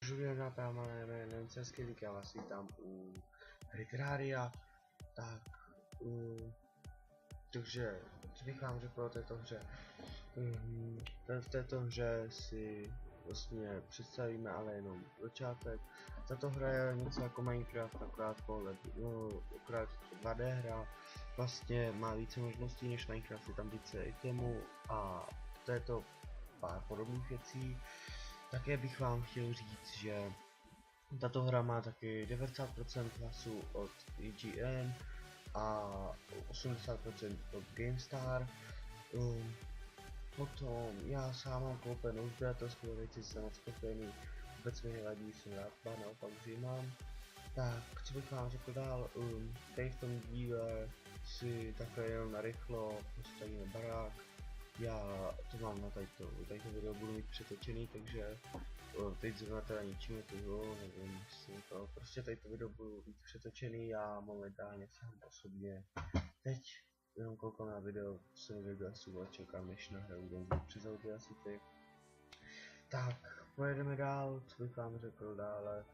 Žuvěna tam jmenuji Český lík, já vás vítám u hry Terraria. Tak, takže, co bych vám řekl o této hře? V této hře si vlastně představíme ale jenom začátek. Tato hra je něco jako Minecraft, akorát 2D hra. Vlastně má více možností než Minecraft, je tam více itemů a to je to pár podobných věcí. Také bych vám chtěl říct, že tato hra má taky 90% hlasů od IGN a 80% od GameStar. Potom já sám mám koupenou sběratelskou věci, jsem moc spokojený, vůbec mi nevadí, jsem rád, naopak už ji mám. Tak, co bych vám řekl dál, tady v tom díle si takhle jenom narychlo postavíme barák. Já to mám na tady to video budu mít přetočený, takže teď zrovna teda ničím toho, nevím, to, prostě tady to video budu mít přetočený, já momentálně sám osobně teď jenom koukám na video, co mi vyglasů a čekám, než nahraju den přes Audacity. Tak, pojedeme dál, co bych vám řekl dále.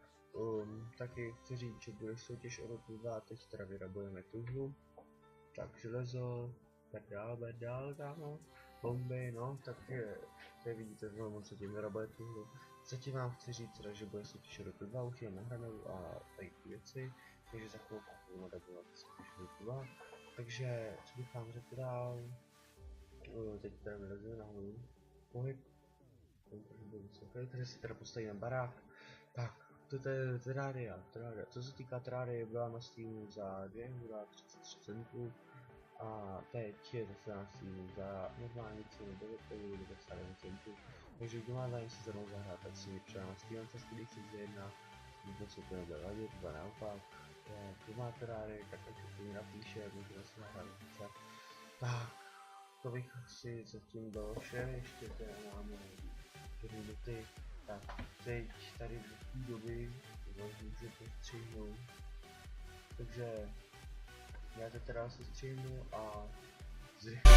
Taky chci říct, že bude soutěž o roku 2, teď teda vyrabujeme tuhlu. Tak železo, bedál, dámo, bomby, no, tak je, tady vidíte znovu, co tím vyrabuje tuhlu. Zatím vám chci říct, že bude soutěž o roku 2, už je nahranou a tady ty věci, takže za chvilku budu narabovat soutěž o roku 2. Takže, co bych vám řekl dál, teď teda vyrazíme nahoru, pohyb, takže si teda postavíme barák. Tak, to je Terraria. Co se týká Terraria, byla na Steamu za 2,33 centů a teď je zase na Steamu za normální cenu 9,99 centů. Takže kdo má zájem si za mnou zahrát, tak si mi třeba na Steam Cesty 1, vůbec se to nebude vadit, to naopak. Kdo má Terraria, tak to mi napíše, můžeme si nahrát více. Tak, to bych asi zatím bylo vše, ještě teda máme 4 minuty. Tak, teď tady do té doby můžete střihnout. Takže já to teda se střihnu a zrychlím.